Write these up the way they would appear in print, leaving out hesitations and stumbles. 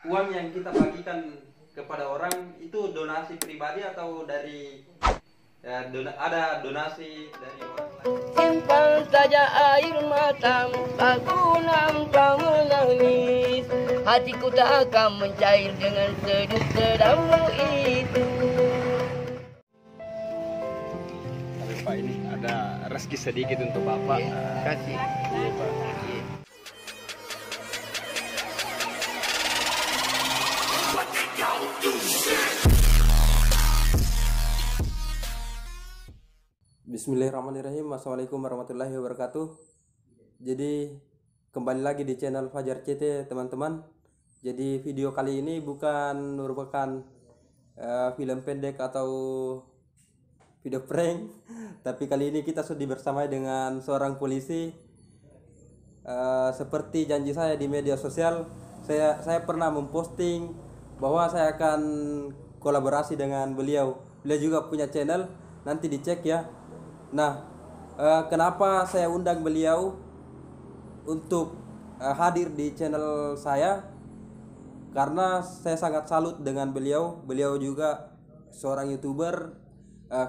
uang yang kita bagikan kepada orang itu donasi pribadi atau dari ada donasi dari orang lain? Simpan saja air matamu, aku nampak menangis. Hatiku tak akan mencair dengan seduh sedamu itu. Tapi Pak, ini ada rezeki sedikit untuk Bapak. Kasih. Iya, Pak. Bismillahirrahmanirrahim. Assalamualaikum warahmatullahi wabarakatuh. Jadi kembali lagi di channel Fajar CT, teman-teman. Jadi video kali ini bukan merupakan film pendek atau video prank, tapi kali ini kita sudah bersama dengan seorang polisi. Seperti janji saya di media sosial, saya pernah memposting bahwa saya akan kolaborasi dengan beliau. Beliau juga punya channel, nanti dicek ya. Nah, kenapa saya undang beliau untuk hadir di channel saya? Karena saya sangat salut dengan beliau. Beliau juga seorang YouTuber,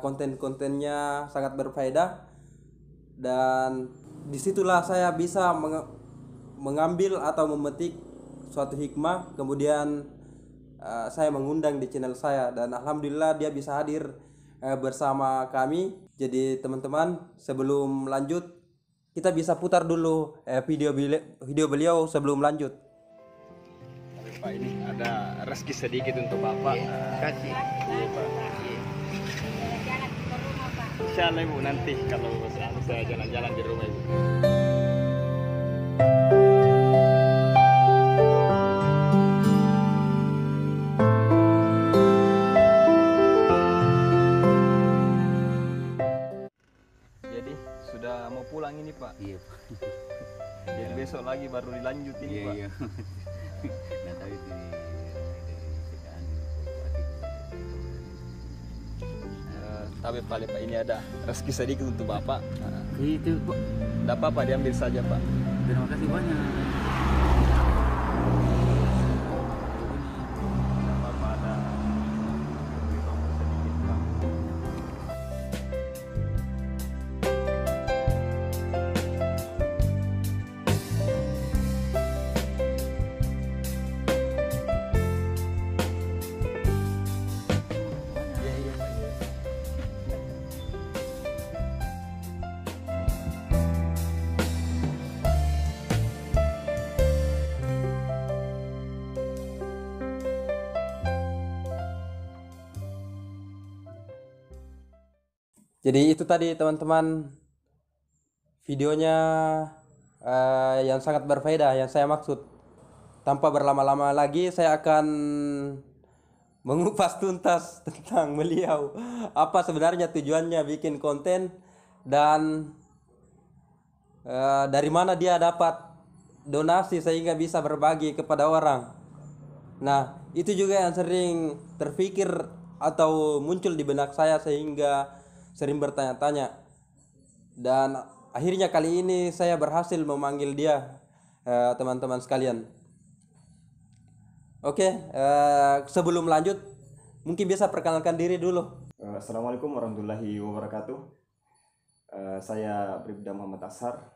konten-kontennya sangat berfaedah, dan disitulah saya bisa mengambil atau memetik suatu hikmah. Kemudian saya mengundang di channel saya, dan alhamdulillah dia bisa hadir bersama kami. Jadi teman-teman, sebelum lanjut kita bisa putar dulu video beliau sebelum lanjut. Tapi Pak, ini ada rezeki sedikit untuk Bapak. Kasih. Iya, Pak. Insyaallah Ibu, nanti kalau saya jalan-jalan di rumah Ibu. Jadi sudah mau pulang ini Pak. Iya Pak. Jadi besok lagi baru dilanjut ini Pak. Iya. Nggak tahu itu sekian Tapi paling Pak, ini ada rezeki sedikit untuk Bapak. itu Pak. Tidak apa-apa, diambil saja Pak. Terima kasih banyak. Tidak apa-apa, ada sedikit Pak. Iya, iya Pak. Jadi itu tadi teman-teman videonya yang sangat berfaedah yang saya maksud. Tanpa berlama-lama lagi saya akan mengupas tuntas tentang beliau. Apa sebenarnya tujuannya bikin konten, dan dari mana dia dapat donasi sehingga bisa berbagi kepada orang. Nah, itu juga yang sering terpikir atau muncul di benak saya sehingga sering bertanya-tanya. Dan akhirnya kali ini saya berhasil memanggil dia, teman-teman sekalian. Oke, sebelum lanjut mungkin bisa perkenalkan diri dulu. Assalamualaikum warahmatullahi wabarakatuh. Saya Bribda Muhammad Ashar.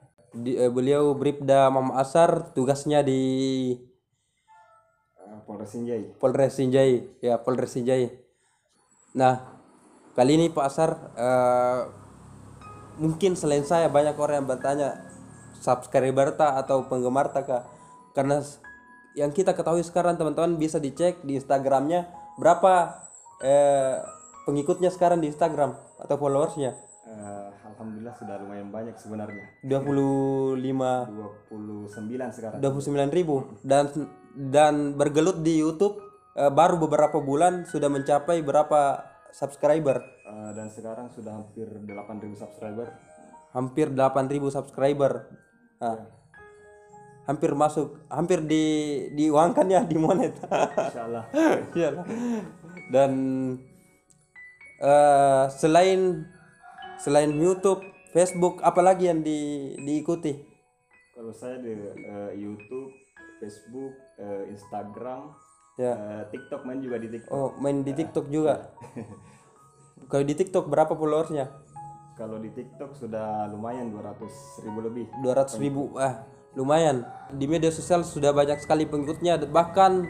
Beliau Bribda Muhammad Ashar, tugasnya di Polres Sinjai. Polres Sinjai, ya Polres Sinjai. Nah, kali ini Pak Ashar, mungkin selain saya banyak orang yang bertanya, subscriber ta atau penggemar ta kah? Karena yang kita ketahui sekarang teman-teman bisa dicek di Instagramnya berapa pengikutnya sekarang di Instagram atau followersnya. Alhamdulillah sudah lumayan banyak sebenarnya. 29 sekarang. 29.000, dan bergelut di YouTube baru beberapa bulan sudah mencapai berapa subscriber? Dan sekarang sudah hampir 8.000 subscriber. Hampir 8.000 subscriber. Nah, hampir diuangkan ya, di monet. Insyaallah. Iyalah. Dan selain YouTube, Facebook, apalagi yang diikuti? Kalau saya di YouTube, Facebook, Instagram, Ya. TikTok, main juga di TikTok. Oh, main di TikTok juga. Kalau di TikTok berapa followersnya? Kalau di TikTok sudah lumayan 200.000 lebih. 200.000. Lumayan. Di media sosial sudah banyak sekali pengikutnya, bahkan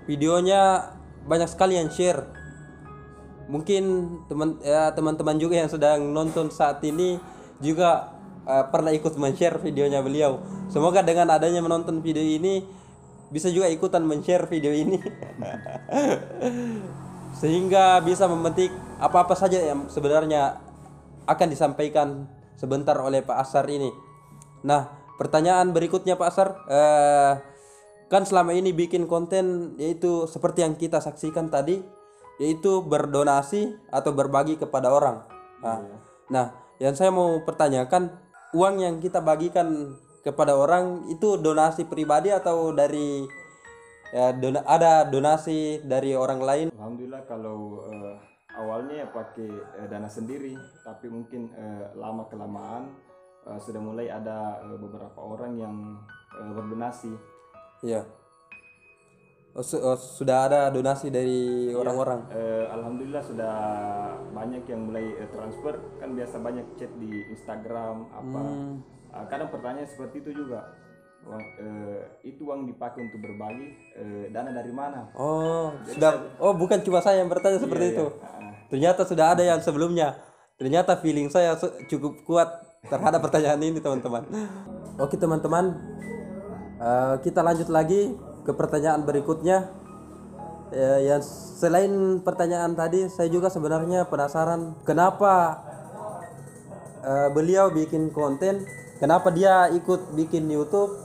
videonya banyak sekali yang share. Mungkin teman-teman juga yang sedang nonton saat ini juga pernah ikut men-share videonya beliau. Semoga dengan adanya menonton video ini bisa juga ikutan men-share video ini. Sehingga bisa memetik apa-apa saja yang sebenarnya akan disampaikan sebentar oleh Pak Asar ini. Nah, pertanyaan berikutnya Pak Asar, kan selama ini bikin konten yaitu seperti yang kita saksikan tadi, yaitu berdonasi atau berbagi kepada orang. Nah, yang saya mau pertanyakan, uang yang kita bagikan kepada orang itu donasi pribadi atau dari ada donasi dari orang lain? Alhamdulillah kalau awalnya ya pakai dana sendiri, tapi mungkin lama kelamaan sudah mulai ada beberapa orang yang berdonasi. Iya. Sudah ada donasi dari orang-orang. Alhamdulillah sudah banyak yang mulai transfer, kan biasa banyak chat di Instagram apa. Kadang pertanyaan seperti itu juga. Itu uang dipakai untuk berbagi, dana dari mana? Oh, sudah. Oh, bukan cuma saya yang bertanya seperti itu. Ternyata sudah ada yang sebelumnya. Ternyata feeling saya cukup kuat terhadap pertanyaan ini, teman-teman. Oke, teman-teman. Kita lanjut lagi ke pertanyaan berikutnya. Yang selain pertanyaan tadi, saya juga sebenarnya penasaran kenapa beliau bikin konten, kenapa dia ikut bikin YouTube,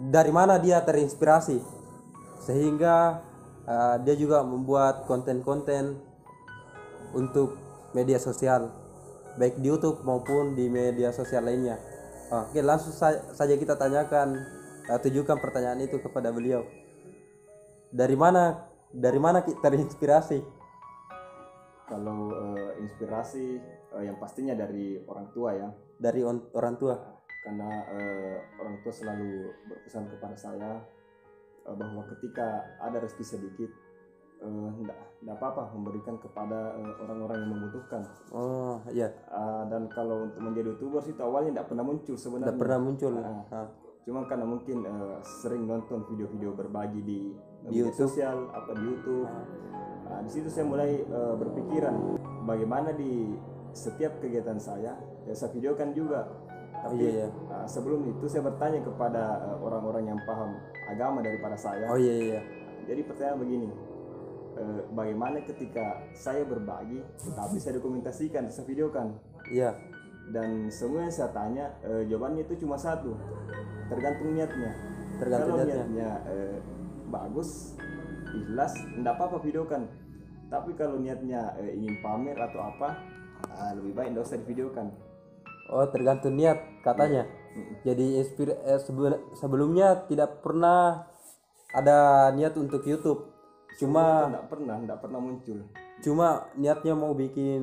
dari mana dia terinspirasi sehingga dia juga membuat konten-konten untuk media sosial, baik di YouTube maupun di media sosial lainnya. Oke, langsung saja kita tanyakan, tujukan pertanyaan itu kepada beliau. Dari mana terinspirasi? Kalau inspirasi yang pastinya dari orang tua ya. Dari orang tua. Karena orang tua selalu berpesan kepada saya bahwa ketika ada rezeki sedikit, tidak apa-apa memberikan kepada orang-orang yang membutuhkan. Oh iya. Dan kalau untuk menjadi YouTuber itu awalnya tidak pernah muncul sebenarnya. Tidak pernah muncul. Cuma karena mungkin sering nonton video-video berbagi di media YouTube. sosial atau di YouTube. Di situ saya mulai berpikiran bagaimana di setiap kegiatan saya videokan juga. Tapi iya. Sebelum itu saya bertanya kepada orang-orang yang paham agama daripada saya. Oh iya. Jadi pertanyaan begini, bagaimana ketika saya berbagi tetapi saya dokumentasikan, saya videokan? Iya. Dan semua yang saya tanya jawabannya itu cuma satu, tergantung niatnya. Kalau niatnya bagus, ikhlas, tidak apa-apa videokan. Tapi kalau niatnya ingin pamer atau apa, lebih baik tidak usah divideokan. Oh, tergantung niat katanya. Jadi sebelumnya tidak pernah ada niat untuk YouTube. Cuma tidak pernah muncul. Cuma niatnya mau bikin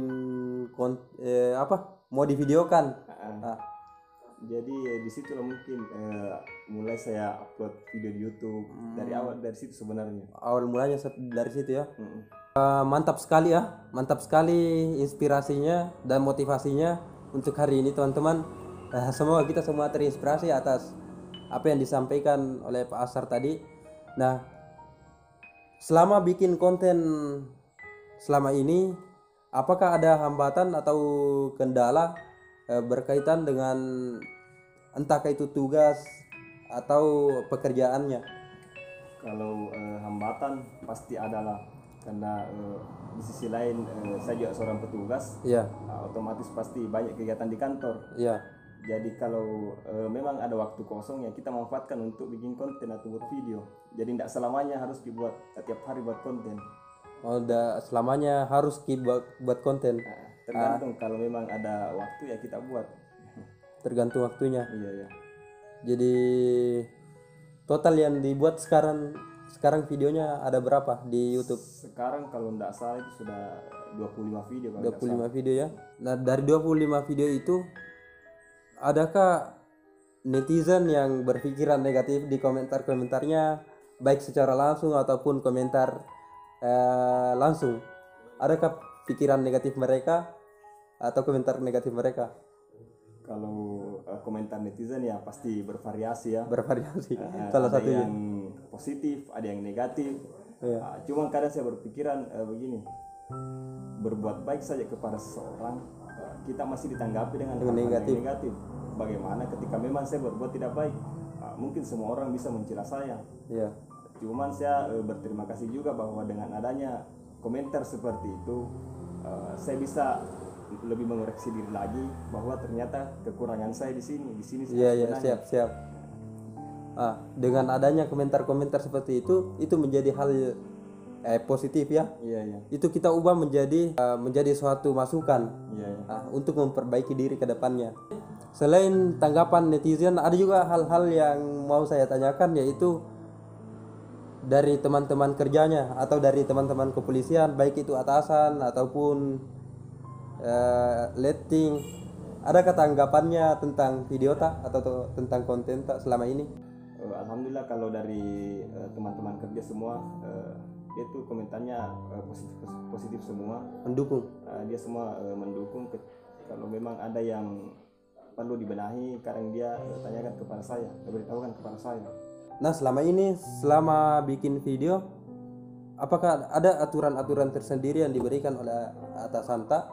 mau divideokan. Jadi di situ lah mungkin mulai saya upload video di YouTube. Dari situ sebenarnya. Awal mulanya dari situ ya. Mantap sekali ya, mantap sekali inspirasinya dan motivasinya untuk hari ini, teman-teman. Semoga kita semua terinspirasi atas apa yang disampaikan oleh Pak Asar tadi. Nah, selama bikin konten selama ini, apakah ada hambatan atau kendala berkaitan dengan entah itu tugas atau pekerjaannya? Kalau hambatan pasti adalah, karena di sisi lain saya juga seorang petugas. Iya. Otomatis pasti banyak kegiatan di kantor. Iya. Jadi kalau memang ada waktu kosong ya kita manfaatkan untuk bikin konten atau buat video. Jadi tidak selamanya harus dibuat tiap hari buat konten. Oh, selamanya harus buat konten. Tergantung, kalau memang ada waktu ya kita buat. Tergantung waktunya. Iya. Jadi total yang dibuat sekarang videonya ada berapa di YouTube? Sekarang kalau tidak salah itu sudah 25 video. 25 video ya. Nah, dari 25 video itu adakah netizen yang berpikiran negatif di komentar-komentarnya, baik secara langsung ataupun komentar langsung. Adakah pikiran negatif mereka atau komentar negatif mereka? Kalau komentar netizen ya pasti bervariasi ya. Bervariasi. Ada Salah satunya. yang positif, ada yang negatif. Iya. Cuma kadang saya berpikiran begini, berbuat baik saja kepada seseorang, kita masih ditanggapi dengan hal-hal negatif. yang negatif. Bagaimana ketika memang saya berbuat tidak baik? Mungkin semua orang bisa mencela saya. Iya. Cuman saya berterima kasih juga bahwa dengan adanya komentar seperti itu, saya bisa lebih mengoreksi diri lagi bahwa ternyata kekurangan saya di sini Iya, siap. Dengan adanya komentar-komentar seperti itu menjadi hal positif ya. Iya. Itu kita ubah menjadi suatu masukan Iya. untuk memperbaiki diri ke depannya. Selain tanggapan netizen, ada juga hal-hal yang mau saya tanyakan, yaitu dari teman-teman kerjanya atau dari teman-teman kepolisian, baik itu atasan ataupun letting. Adakah tanggapannya tentang video tak atau tentang konten tak selama ini? Alhamdulillah kalau dari teman-teman kerja semua, dia tuh komentarnya positif semua. Mendukung. Dia semua mendukung. Kalau memang ada yang perlu dibenahi, kadang dia tanyakan kepada saya, beritahukan kepada saya. Nah, selama bikin video, apakah ada aturan-aturan tersendiri yang diberikan oleh atasan tak?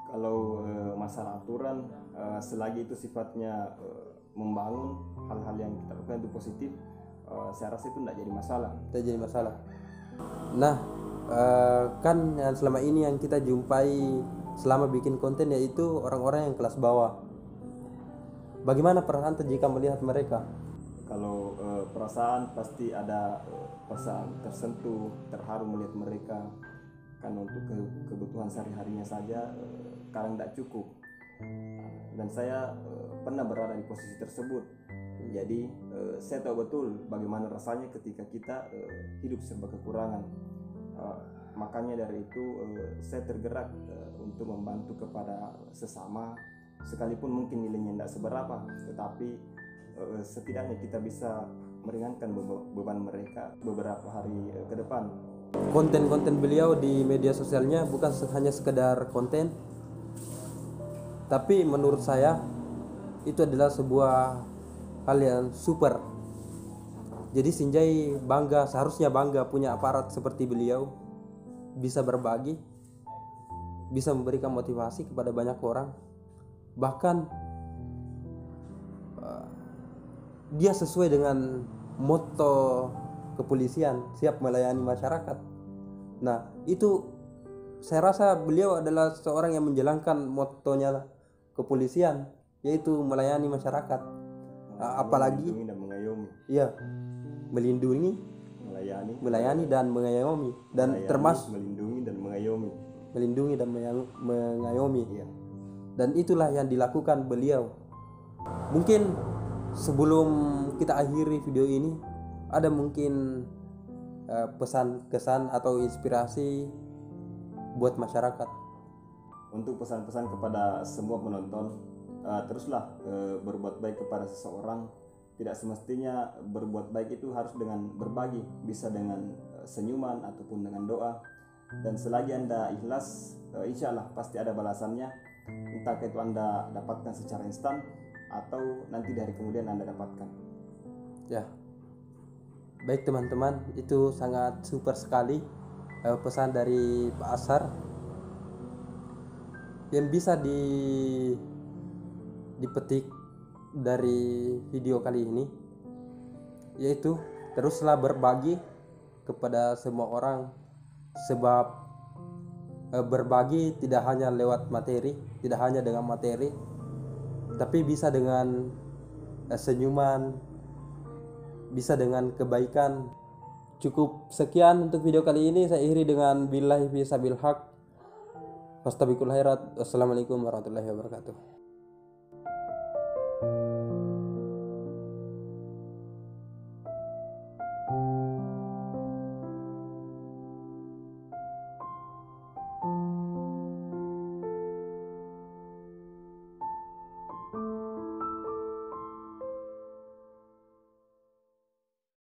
Kalau masalah aturan, selagi itu sifatnya membangun, hal-hal yang kita lakukan itu positif, saya rasa itu tidak jadi masalah. Tidak jadi masalah. Nah, kan yang selama ini yang kita jumpai selama bikin konten yaitu orang-orang yang kelas bawah. Bagaimana perasaan jika melihat mereka? Kalau perasaan pasti ada perasaan tersentuh, terharu melihat mereka. Karena untuk kebutuhan sehari-harinya saja kadang tidak cukup. Dan saya pernah berada di posisi tersebut. Jadi saya tahu betul bagaimana rasanya ketika kita hidup serba kekurangan. Makanya dari itu saya tergerak untuk membantu kepada sesama, sekalipun mungkin nilainya tidak seberapa, tetapi setidaknya kita bisa meringankan beban mereka beberapa hari ke depan. Konten-konten beliau di media sosialnya bukan hanya sekedar konten, tapi menurut saya itu adalah sebuah hal yang super. Jadi Sinjai seharusnya bangga punya aparat seperti beliau, bisa berbagi, bisa memberikan motivasi kepada banyak orang. Bahkan dia sesuai dengan motto kepolisian, siap melayani masyarakat. Nah, itu saya rasa beliau adalah seorang yang menjalankan mottonya kepolisian, yaitu melayani masyarakat. Apalagi melindungi dan mengayomi. Iya, melindungi, melayani dan mengayomi, dan termasuk melindungi dan mengayomi. mengayomi. Iya. Dan itulah yang dilakukan beliau. Mungkin sebelum kita akhiri video ini, ada mungkin pesan kesan atau inspirasi buat masyarakat. Untuk pesan-pesan kepada semua penonton, teruslah berbuat baik kepada seseorang. Tidak semestinya berbuat baik itu harus dengan berbagi, bisa dengan senyuman ataupun dengan doa. Dan selagi Anda ikhlas, insya Allah pasti ada balasannya. Entah itu Anda dapatkan secara instan atau nanti dari kemudian Anda dapatkan. Ya, baik teman-teman, itu sangat super sekali pesan dari Pak Ashar yang bisa dipetik dari video kali ini, yaitu teruslah berbagi kepada semua orang, sebab berbagi tidak hanya lewat materi, tidak hanya dengan materi, tapi bisa dengan senyuman, bisa dengan kebaikan. Cukup sekian untuk video kali ini. Saya akhiri dengan billahi fi sabil haq. Fastabiqul khairat. Wassalamualaikum warahmatullahi wabarakatuh.